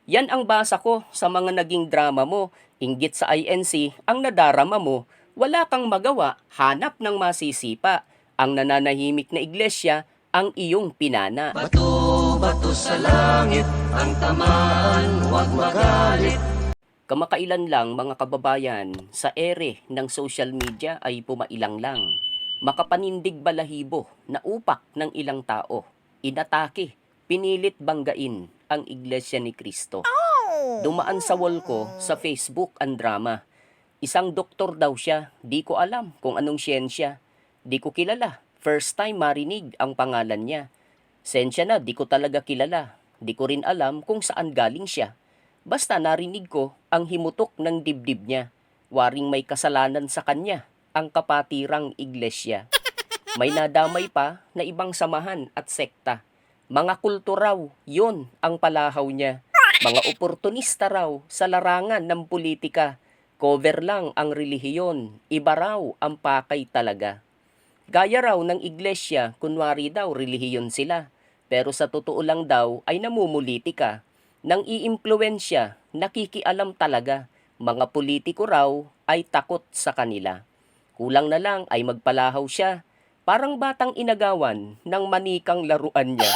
Yan ang basa ko sa mga naging drama mo. Inggit sa INC ang nadarama mo. Wala kang magawa, hanap ng masisipa. Ang nananahimik na iglesia ang iyong pinana. Bato, bato sa langit, ang tamaan, huwag magalit. Kamakailan lang mga kababayan, sa ere ng social media ay pumailang lang. Makapanindig balahibo na upak ng ilang tao. Inatake, pinilit banggain ang Iglesia ni Cristo. Dumaan sa wall ko sa Facebook ang drama. Isang doktor daw siya, di ko alam kung anong siyensya. Di ko kilala, first time marinig ang pangalan niya. Sensya na, di ko talaga kilala. Di ko rin alam kung saan galing siya. Basta narinig ko ang himutok ng dibdib niya. Waring may kasalanan sa kanya, ang kapatirang iglesia. May nadamay pa na ibang samahan at sekta. Mga kulto raw, yun ang palahaw niya. Mga oportunista raw sa larangan ng politika. Cover lang ang relihiyon, iba raw ang pakay talaga. Gaya raw ng iglesia, kunwari daw relihiyon sila. Pero sa totoo lang daw ay namumulitika. Nang iimpluwensya, nakikialam talaga. Mga politiko raw ay takot sa kanila. Kulang na lang ay magpalahaw siya. Parang batang inagawan ng manikang laruan niya.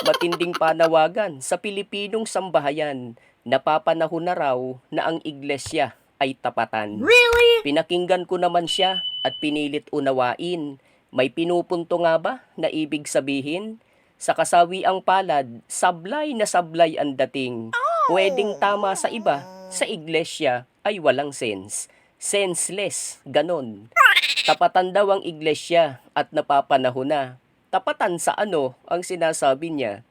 Matinding panawagan sa Pilipinong sambahayan. Napapanahon na raw na ang iglesia ay tapatan. Really? Pinakinggan ko naman siya at pinilit unawain. May pinupunto nga ba na ibig sabihin? Sa kasawiang palad, sablay na sablay ang dating. Pwedeng tama sa iba, sa iglesia ay walang sense. Senseless, ganon. Tapatan daw ang iglesia at napapanahon na. Tapatan sa ano ang sinasabi niya?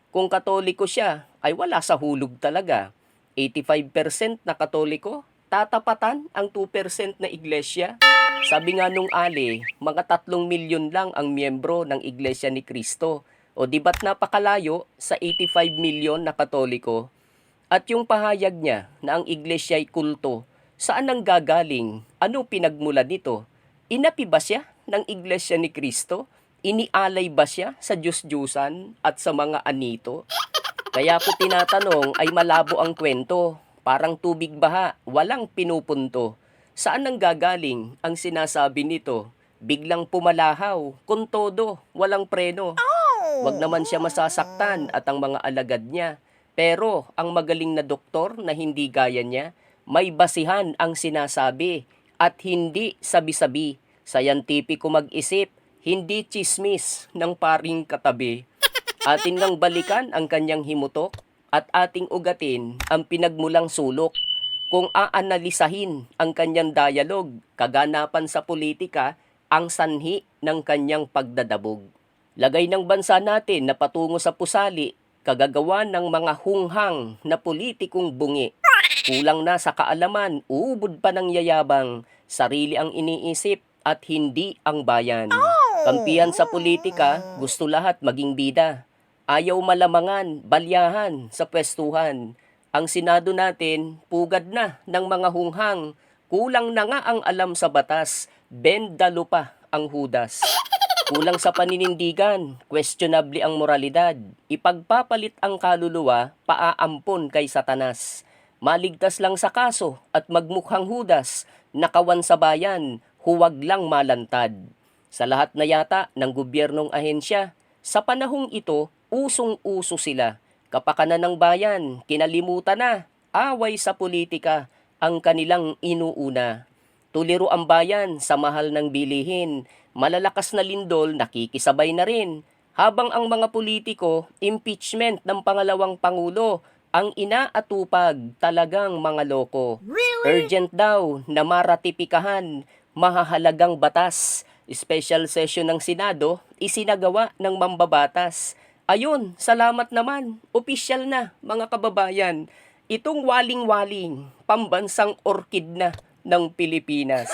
Kung katoliko siya, ay wala sa hulog talaga. 85% na katoliko, tatapatan ang 2% na iglesia. Sabi nga nung Ali, mga 3 milyon lang ang miyembro ng Iglesia ni Cristo. O di ba't napakalayo sa 85 milyon na katoliko? At yung pahayag niya na ang iglesia ay kulto, saan ang gagaling? Ano pinagmulan nito? Inapi ba siya ng iglesia ni Cristo? Inialay ba siya sa Diyos-Diyusan at sa mga anito? Kaya ko tinatanong ay malabo ang kwento. Parang tubig baha, walang pinupunto. Saan ang gagaling ang sinasabi nito? Biglang pumalahaw, kung todo, walang preno. Wag naman siya masasaktan at ang mga alagad niya. Pero ang magaling na doktor na hindi gaya niya, may basihan ang sinasabi at hindi sabi-sabi. Sayantipiko mag-isip, hindi chismis ng paring katabi. Atin ngang balikan ang kanyang himutok at ating ugatin ang pinagmulang sulok. Kung aanalisahin ang kanyang dialog, kaganapan sa politika, ang sanhi ng kanyang pagdadabog. Lagay ng bansa natin na patungo sa pusali, kagagawa ng mga hunghang na politikong bungi. Kulang na sa kaalaman, uubod pa ng yayabang, sarili ang iniisip at hindi ang bayan. Kampihan sa politika, gusto lahat maging bida. Ayaw malamangan, balyahan sa pwestuhan. Ang Senado natin, pugad na ng mga hunghang. Kulang na nga ang alam sa batas, bendalo pa ang hudas. Kulang sa paninindigan, questionable ang moralidad. Ipagpapalit ang kaluluwa, paaampon kay Satanas. Maligtas lang sa kaso at magmukhang hudas, nakawan sa bayan, huwag lang malantad. Sa lahat na yata ng gobyernong ahensya, sa panahong ito, usong-uso sila. Kapakanan ng bayan, kinalimutan na, away sa politika, ang kanilang inuuna. Tuliro ang bayan sa mahal ng bilihin, malalakas na lindol nakikisabay na rin. Habang ang mga politiko, impeachment ng pangalawang pangulo, ang inaatupag talagang mga loko. Really? Urgent daw na maratipikahan, mahahalagang batas. Special session ng Senado, isinagawa ng mambabatas. Ayun, salamat naman, opisyal na mga kababayan. Itong waling-waling, pambansang orchid na ng Pilipinas.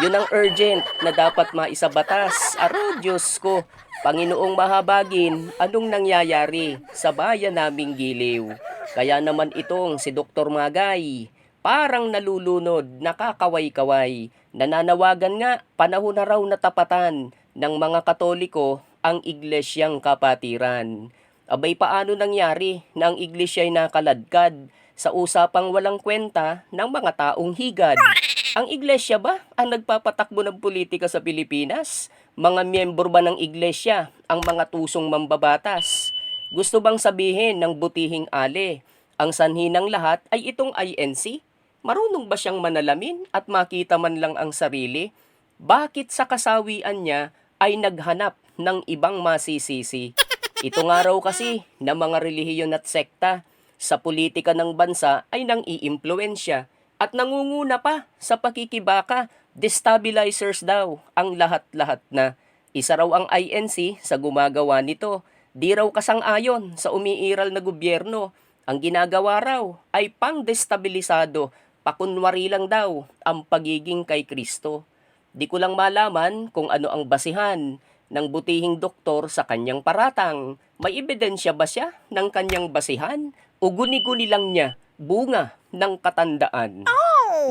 Yun ang urgent na dapat maisabatas. Aro, Diyos ko, Panginoong mahabagin, anong nangyayari sa bayan naming giliw? Kaya naman itong si Dr. Magay, parang nalulunod, nakakaway-kaway. Nananawagan nga, panahon na raw na tapatan ng mga Katoliko ang iglesyang kapatiran. Abay paano nangyari na ang iglesia ay nakaladkad sa usapang walang kwenta ng mga taong higad? Ang iglesia ba ang nagpapatakbo ng politika sa Pilipinas? Mga miyembro ba ng iglesia ang mga tusong mambabatas? Gusto bang sabihin ng butihing ale, ang sanhi ng lahat ay itong INC? Marunong ba siyang manalamin at makita man lang ang sarili? Bakit sa kasawian niya ay naghanap ng ibang masisisi? Ito nga raw kasi na mga relihiyon at sekta sa politika ng bansa ay nang iimpluwensya at nangunguna pa sa pakikibaka, destabilizers daw ang lahat-lahat na. Isa raw ang INC sa gumagawa nito. Di raw kasang-ayon sa umiiral na gobyerno. Ang ginagawa raw ay pang-destabilisado, pakunwari lang daw ang pagiging kay Kristo. Di ko lang malaman kung ano ang basihan ng butihing doktor sa kanyang paratang. May ebidensya ba siya ng kanyang basihan? O guni-guni lang niya bunga ng katandaan?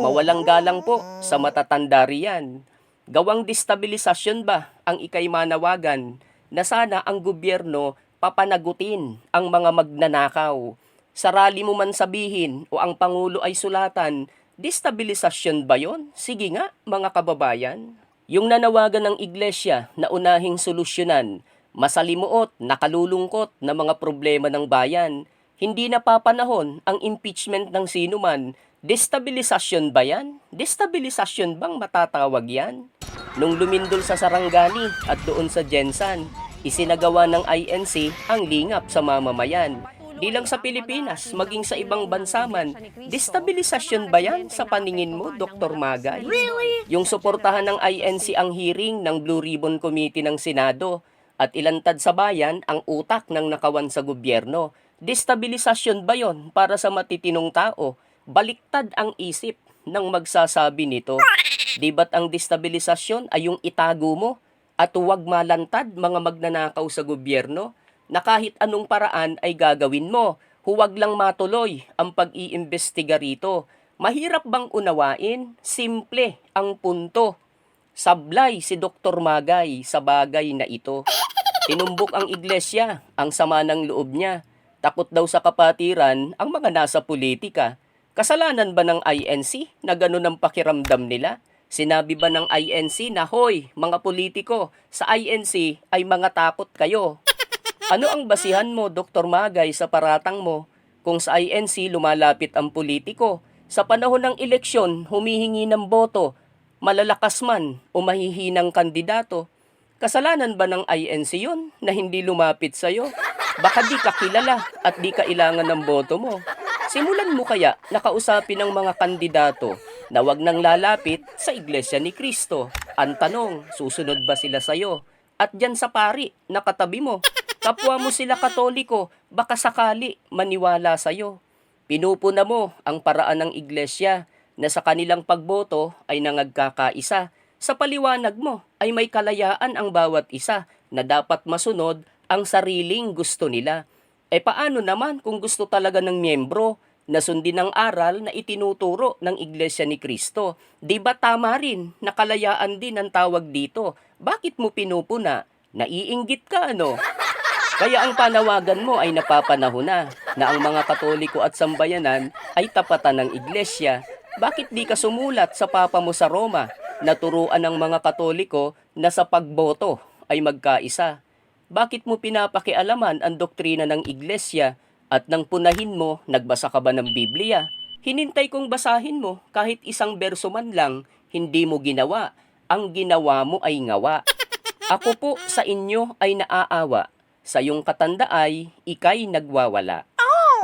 Mawalang galang po sa matatanda riyan. Gawang destabilisasyon ba ang ikay manawagan na sana ang gobyerno papanagutin ang mga magnanakaw? Sa rally mo man sabihin o ang Pangulo ay sulatan, destabilisasyon ba yon? Sige nga mga kababayan. Yung nanawagan ng iglesia na unahing solusyonan, masalimuot, nakalulungkot na mga problema ng bayan, hindi napapanahon ang impeachment ng sinuman, destabilisasyon ba yan? Destabilisasyon bang matatawag yan? Nung lumindol sa Sarangani at doon sa Jensan, isinagawa ng INC ang lingap sa mamamayan. Di lang sa Pilipinas, maging sa ibang bansa man, destabilisasyon ba yan sa paningin mo, Dr. Magay? Yung suportahan ng INC ang hearing ng Blue Ribbon Committee ng Senado at ilantad sa bayan ang utak ng nakawan sa gobyerno. Destabilisasyon ba yon para sa matitinong tao? Baliktad ang isip ng magsasabi nito. Di ba't ang destabilisasyon ay yung itago mo at huwag malantad mga magnanakaw sa gobyerno? Na kahit anong paraan ay gagawin mo. Huwag lang matuloy ang pag-iimbestiga rito. Mahirap bang unawain? Simple ang punto. Sablay si Dr. Magay sa bagay na ito. Tinumbok ang iglesia, ang sama ng loob niya. Takot daw sa kapatiran ang mga nasa politika. Kasalanan ba ng INC na ganun ang pakiramdam nila? Sinabi ba ng INC na, hoy, mga politiko, sa INC ay mga takot kayo? Ano ang basihan mo, Dr. Magay, sa paratang mo kung sa INC lumalapit ang politiko? Sa panahon ng eleksyon, humihingi ng boto, malalakas man o mahihinang kandidato. Kasalanan ba ng INC yun na hindi lumapit sa'yo? Baka di ka kilala at di kailangan ng boto mo. Simulan mo kaya nakausapin ng mga kandidato na wag nang lalapit sa Iglesia ni Cristo. Ang tanong, susunod ba sila sa'yo? At dyan sa pari, nakatabi mo, kapwa mo sila Katoliko, baka sakali maniwala sa'yo. Pinupuna mo ang paraan ng iglesia na sa kanilang pagboto ay nangagkakaisa. Sa paliwanag mo ay may kalayaan ang bawat isa na dapat masunod ang sariling gusto nila. E paano naman kung gusto talaga ng miyembro na sundin ang aral na itinuturo ng Iglesia ni Cristo? Di ba tama rin na kalayaan din ang tawag dito? Bakit mo pinupuna? Naiinggit ka ano? Kaya ang panawagan mo ay napapanahon na ang mga Katoliko at sambayanan ay tapatan ng iglesia. Bakit di ka sumulat sa Papa mo sa Roma na turuan ng mga Katoliko na sa pagboto ay magkaisa? Bakit mo pinapakialaman ang doktrina ng iglesia at nang punahin mo, nagbasa ka ba ng Biblia? Hinintay kong basahin mo kahit isang berso man lang, hindi mo ginawa. Ang ginawa mo ay ngawa. Ako po sa inyo ay naaawa. Sa iyong katanda ay ikay nagwawala.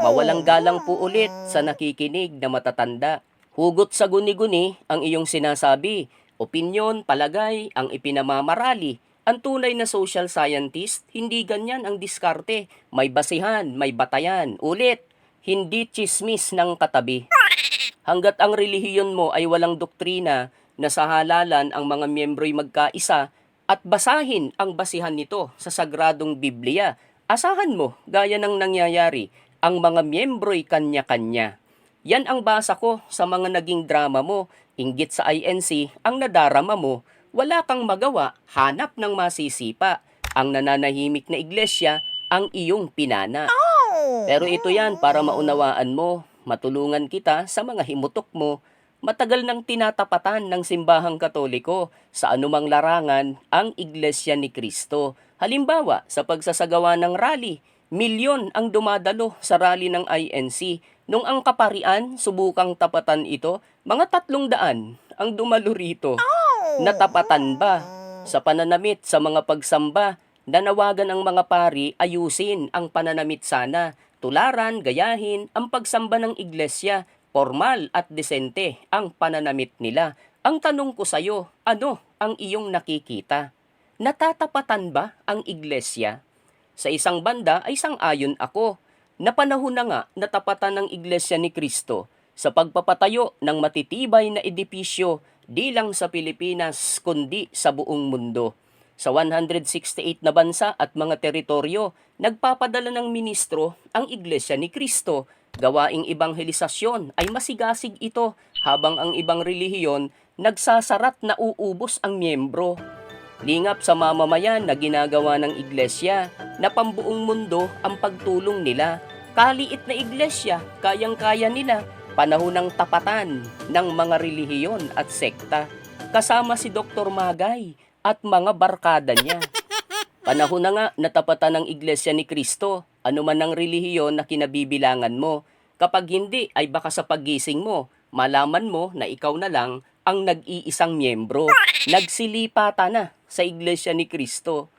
Mawalang galang po ulit sa nakikinig na matatanda. Hugot sa guni-guni ang iyong sinasabi. Opinyon, palagay, ang ipinamamarali. Ang tunay na social scientist, hindi ganyan ang diskarte. May basihan, may batayan. Ulit, hindi chismis ng katabi. Hanggat ang relihiyon mo ay walang doktrina na sa halalan ang mga miyembro'y magkaisa, at basahin ang basihan nito sa Sagradong Biblia. Asahan mo, gaya ng nangyayari, ang mga miyembro'y kanya-kanya. Yan ang basa ko sa mga naging drama mo. Inggit sa INC ang nadarama mo. Wala kang magawa, hanap ng masisipa. Ang nananahimik na iglesia ang iyong pinana. Pero ito yan para maunawaan mo, matulungan kita sa mga himutok mo. Matagal nang tinatapatan ng simbahang Katoliko sa anumang larangan ang Iglesia ni Cristo. Halimbawa, sa pagsasagawa ng rally, milyon ang dumadalo sa rally ng INC. Nung ang kaparian, subukang tapatan ito, mga 300 ang dumalo rito. Natapatan ba? Sa pananamit sa mga pagsamba, nanawagan ang mga pari ayusin ang pananamit sana. Tularan, gayahin ang pagsamba ng iglesia, formal at desente ang pananamit nila. Ang tanong ko sa'yo, ano ang iyong nakikita? Natatapatan ba ang iglesia? Sa isang banda ay sang-ayon ako, na panahon na nga natapatan ng Iglesia ni Cristo sa pagpapatayo ng matitibay na edipisyo di lang sa Pilipinas kundi sa buong mundo. Sa 168 na bansa at mga teritoryo, nagpapadala ng ministro ang Iglesia ni Cristo. Gawaing ebanghelisasyon ay masigasig ito habang ang ibang relihiyon nagsasarat na uubos ang miyembro. Lingap sa mamamayan na ginagawa ng iglesia na pambuong mundo ang pagtulong nila. Kaliit na iglesia, kayang-kaya nila panahon ng tapatan ng mga relihiyon at sekta. Kasama si Dr. Magay at mga barkada niya. Panahon na nga natapatan ng iglesia ni Cristo, anuman ang relihiyon na kinabibilangan mo. Kapag hindi ay baka sa paggising mo, malaman mo na ikaw na lang ang nag-iisang miyembro. Nagsilipata na sa Iglesia ni Cristo.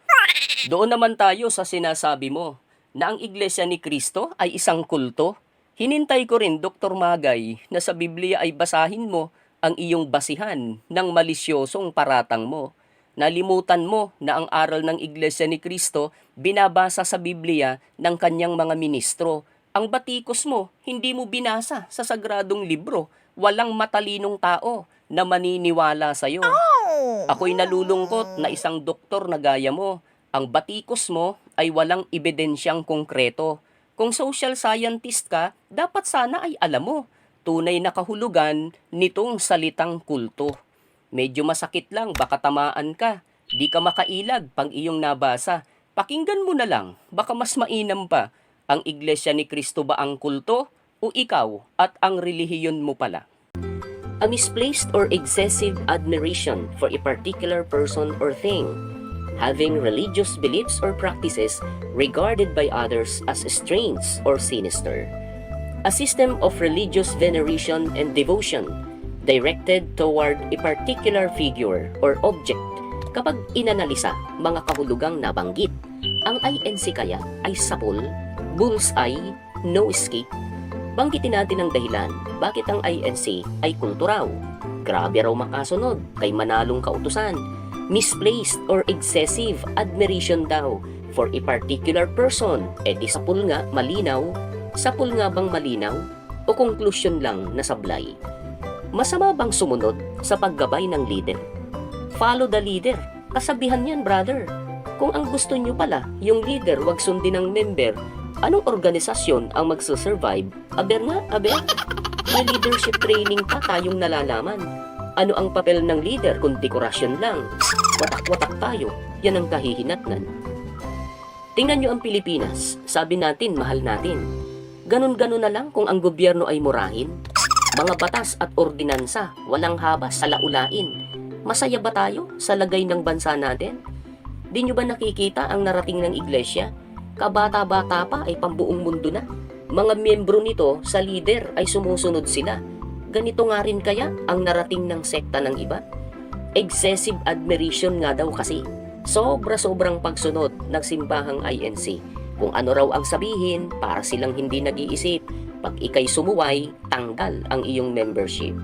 Doon naman tayo sa sinasabi mo na ang Iglesia ni Cristo ay isang kulto. Hinintay ko rin, Dr. Magay, na sa Biblia ay basahin mo ang iyong basihan ng malisyosong paratang mo. Nalimutan mo na ang aral ng Iglesia ni Cristo binabasa sa Biblia ng kanyang mga ministro. Ang batikos mo, hindi mo binasa sa sagradong libro. Walang matalinong tao na maniniwala sa'yo. Ako'y nalulungkot na isang doktor na gaya mo. Ang batikos mo ay walang ebidensyang konkreto. Kung social scientist ka, dapat sana ay alam mo, tunay na kahulugan nitong salitang kulto. Medyo masakit lang, baka tamaan ka. Di ka makailag pang iyong nabasa. Pakinggan mo na lang, baka mas mainam pa. Ang Iglesia ni Cristo ba ang kulto o ikaw at ang relihiyon mo pala? A misplaced or excessive admiration for a particular person or thing, having religious beliefs or practices regarded by others as strange or sinister. A system of religious veneration and devotion directed toward a particular figure or object. Kapag inanalisa mga kahulugang nabanggit, ang INC kaya ay sapul, bullseye, no escape. Banggitin natin ang dahilan bakit ang INC ay kulto raw. Grabe raw makasunod kay manalong kautusan. Misplaced or excessive admiration daw for a particular person. E di sapul nga malinaw. Sapul nga bang malinaw? O conclusion lang na sablay? Masama bang sumunod sa paggabay ng leader? Follow the leader. Kasabihan yan, brother. Kung ang gusto nyo pala, yung leader wag sundin ng member, anong organisasyon ang magsusurvive? Aber nga, aber. May leadership training pa tayong nalalaman. Ano ang papel ng leader kung dekorasyon lang? Watak-watak tayo. Yan ang kahihinatnan. Tingnan nyo ang Pilipinas. Sabi natin, mahal natin. Ganun-ganun na lang kung ang gobyerno ay murahin. Mga batas at ordinansa, walang habas sa laulain. Masaya ba tayo sa lagay ng bansa natin? Di nyo ba nakikita ang narating ng iglesia? Kabata-bata pa ay pambuong mundo na. Mga miyembro nito sa leader ay sumusunod sila. Ganito nga rin kaya ang narating ng sekta ng iba? Excessive admiration nga daw kasi. Sobra-sobrang pagsunod ng simbahang INC. Kung ano raw ang sabihin, para silang hindi nag-iisip. Pag ikay sumuway, tanggal ang iyong membership.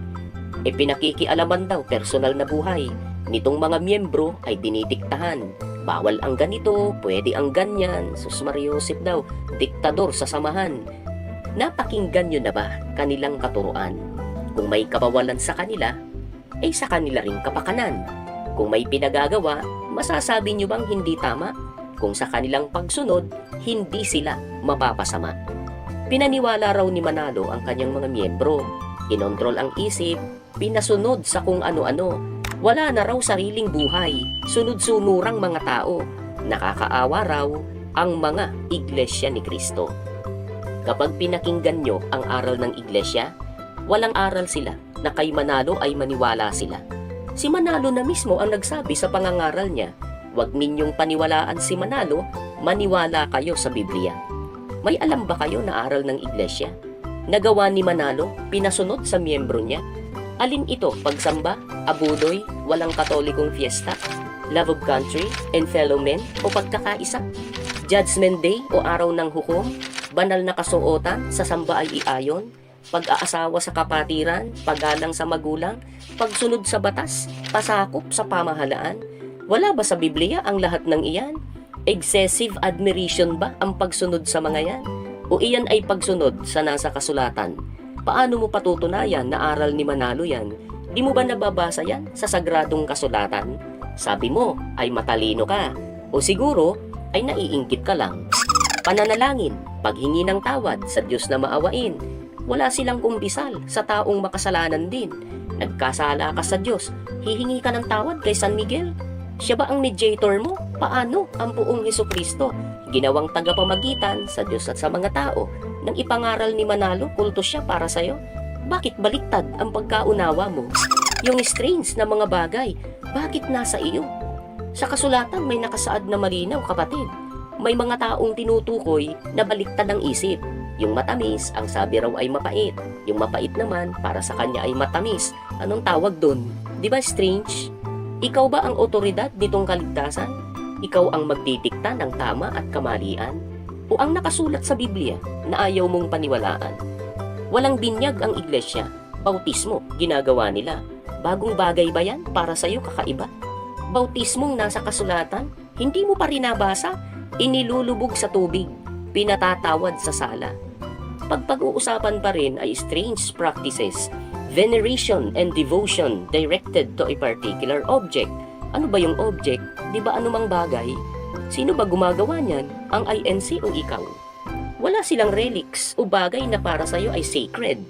E pinakikialaman daw personal na buhay. Nitong mga miyembro ay dinidiktahan. Bawal ang ganito, pwede ang ganyan. Sus Mariosip daw, diktador sa samahan. Napakinggan nyo na ba kanilang katuruan? Kung may kabawalan sa kanila, ay sa kanila ring kapakanan. Kung may pinagagawa, masasabi nyo bang hindi tama? Kung sa kanilang pagsunod, hindi sila mapapasama. Pinaniwala raw ni Manalo ang kanyang mga miyembro. Kinontrol ang isip, pinasunod sa kung ano-ano. Wala na raw sariling buhay, sunod-sunurang mga tao. Nakakaawa raw, ang mga Iglesia ni Kristo. Kapag pinakinggan nyo ang aral ng Iglesia, walang aral sila na kay Manalo ay maniwala sila. Si Manalo na mismo ang nagsabi sa pangangaral niya, huwag ninyong paniwalaan si Manalo, maniwala kayo sa Biblia. May alam ba kayo na aral ng Iglesia? Nagawa ni Manalo, pinasunod sa miyembro niya. Alin ito, pagsamba, abudoy, walang katolikong fiesta, love of country and fellow men o pagkakaisa? Judgment Day o araw ng hukom, banal na kasuotan, sa samba ay iayon, pag-aasawa sa kapatiran, paggalang sa magulang, pagsunod sa batas, pasakop sa pamahalaan. Wala ba sa Biblia ang lahat ng iyan? Excessive admiration ba ang pagsunod sa mga yan? O iyan ay pagsunod sa nasa kasulatan? Paano mo patutunayan na aral ni Manalo yan? Di mo ba nababasa yan sa sagradong kasulatan? Sabi mo ay matalino ka, o siguro ay naiinggit ka lang. Pananalangin, paghingi ng tawad sa Diyos na maawain. Wala silang kumpisal sa taong makasalanan din. Nagkasala ka sa Diyos, hihingi ka ng tawad kay San Miguel. Siya ba ang mediator mo? Paano ang buong Hesukristo, ginawang tagapamagitan sa Diyos at sa mga tao, nang ipangaral ni Manalo, kulto siya para sa'yo? Bakit baliktad ang pagkaunawa mo? Yung strange na mga bagay, bakit nasa iyo? Sa kasulatan may nakasaad na malinaw, kapatid. May mga taong tinutukoy na baliktad ang isip. Yung matamis, ang sabi raw ay mapait. Yung mapait naman, para sa kanya ay matamis. Anong tawag dun? Di ba strange? Ikaw ba ang otoridad nitong kaligtasan? Ikaw ang magdidikta ng tama at kamalian? O ang nakasulat sa Biblia na ayaw mong paniwalaan? Walang binyag ang iglesia. Bautismo, ginagawa nila. Bagong bagay ba yan para sa'yo, kakaiba? Bautismong nasa kasulatan, hindi mo pa rin nabasa? Inilulubog sa tubig, pinatatawad sa sala. Pag-uusapan pa rin ay strange practices, veneration and devotion directed to a particular object. Ano ba yung object? Di ba anumang bagay? Sino ba gumagawa niyan? Ang INC o ikaw? Wala silang relics o bagay na para sa'yo ay sacred.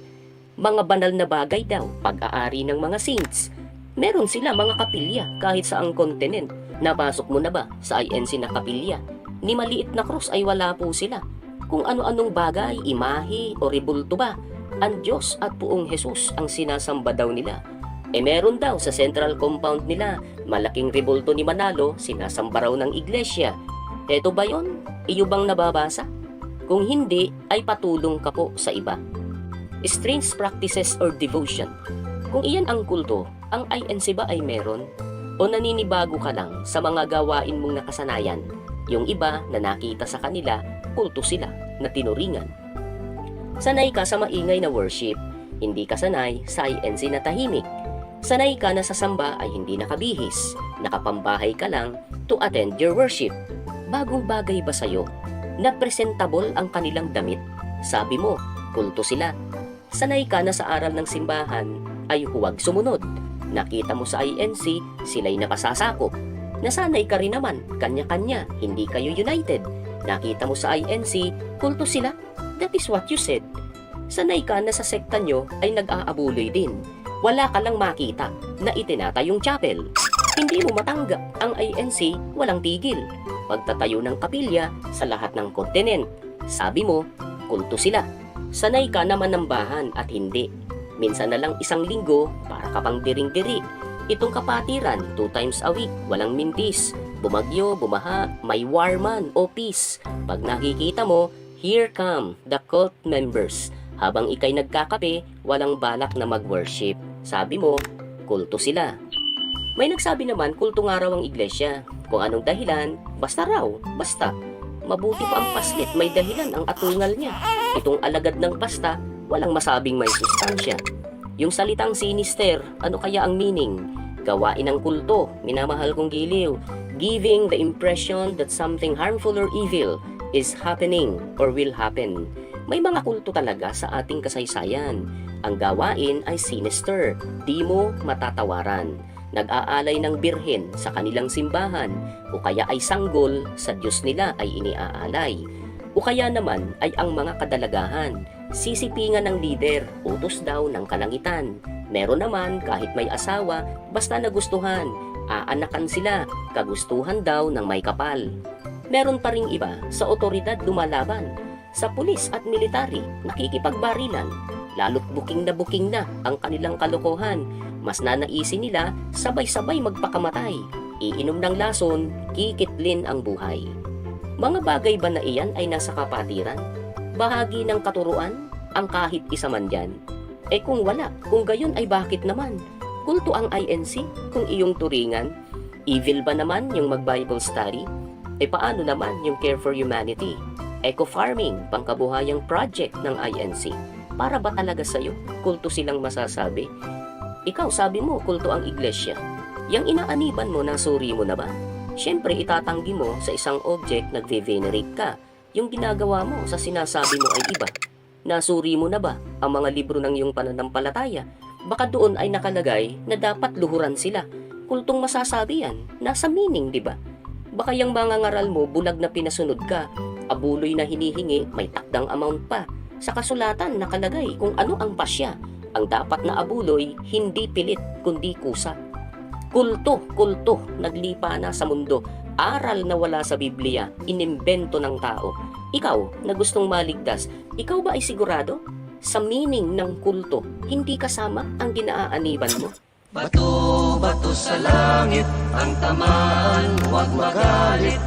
Mga banal na bagay daw, pag-aari ng mga saints. Meron sila mga kapilya kahit sa ang kontinent. Napasok mo na ba sa INC na kapilya? Ni maliit na cross ay wala po sila. Kung ano-anong bagay, imahe o rebulto ba, ang Diyos at Puong Jesus ang sinasamba daw nila. Meron daw sa central compound nila, malaking rebulto ni Manalo, sinasamba raw ng iglesia. Eto ba yon? Iyo bang nababasa? Kung hindi, ay patulong ka po sa iba. Strange practices or devotion. Kung iyan ang kulto, ang INC ba ay meron? O naninibago ka lang sa mga gawain mong nakasanayan? Yung iba na nakita sa kanila, kulto sila na tinuringan. Sanay ka sa maingay na worship, hindi ka sanay sa INC na tahimik. Sanay ka na sa samba ay hindi nakabihis, nakapambahay ka lang to attend your worship. Bagong bagay ba sa'yo? Na presentable ang kanilang damit? Sabi mo, kulto sila. Sanay ka na sa aral ng simbahan ay huwag sumunod. Nakita mo sa INC, sila'y napasasakop. Nasanay ka rin naman, kanya-kanya, hindi kayo united. Nakita mo sa INC, kulto sila. That is what you said. Sanay ka na sa sekta nyo ay nag-aabuloy din. Wala ka lang makita na itinatayong chapel. Hindi mo matanggap ang INC, walang tigil. Pagtatayo ng kapilya sa lahat ng kontinent. Sabi mo, kulto sila. Sanay ka na manambahan at hindi. Minsan na lang isang linggo para ka pang diring-diri. Itong kapatiran, 2 times a week, walang mintis. Bumagyo, bumaha, may war man o peace. Pag nakikita mo, here come the cult members. Habang ikay nagkakape, walang balak na mag-worship. Sabi mo, kulto sila. May nagsabi naman, kulto nga raw ang iglesia. Kung anong dahilan, basta raw, basta. Mabuti pa ang paslit, may dahilan ang atungal niya. Itong alagad ng basta, walang masabing may sustansya. Yung salitang sinister, ano kaya ang meaning? Gawain ng kulto, minamahal kong giliw. Giving the impression that something harmful or evil is happening or will happen. May mga kulto talaga sa ating kasaysayan. Ang gawain ay sinister, di mo matatawaran. Nag-aalay ng birhen sa kanilang simbahan o kaya ay sanggol sa Diyos nila ay iniaalay. O kaya naman ay ang mga kadalagahan, sisipingan ng lider, utos daw ng kalangitan. Meron naman kahit may asawa, basta nagustuhan, aanakan sila, kagustuhan daw ng may kapal. Meron pa ring iba sa otoridad lumalaban, sa pulis at military nakikipagbarilan, lalo't buking na ang kanilang kalokohan. Mas nanaisin nila sabay-sabay magpakamatay, iinom ng lason, kikitlin ang buhay. Mga bagay ba na iyan ay nasa kapatiran? Bahagi ng katuruan ang kahit isa man dyan? Kung wala, kung gayon ay bakit naman? Kulto ang INC kung iyong turingan? Evil ba naman yung mag-Bible study? Paano naman yung Care for Humanity? Eco-farming, pangkabuhayang project ng INC. Para ba talaga sa'yo? Kulto silang masasabi? Ikaw sabi mo, kulto ang iglesia. Yang inaaniban mo ng suri mo na ba? Siyempre itatanggi mo sa isang object nagve-venerate ka. Yung ginagawa mo sa sinasabi mo ay iba. Nasuri mo na ba ang mga libro ng iyong pananampalataya? Baka doon ay nakalagay na dapat luhuran sila. Kultong masasabi yan, nasa meaning, di ba? Baka yung mga ngaral mo bulag na pinasunod ka, abuloy na hinihingi, may takdang amount pa. Sa kasulatan nakalagay kung ano ang pasya. Ang dapat na abuloy, hindi pilit, kundi kusa. Kulto, naglipa na sa mundo. Aral na wala sa Biblia, inimbento ng tao. Ikaw na gustong maligtas, ikaw ba ay sigurado? Sa meaning ng kulto, hindi kasama ang ginaaaniban mo. Bato sa langit ang tamaan, huwag magalit.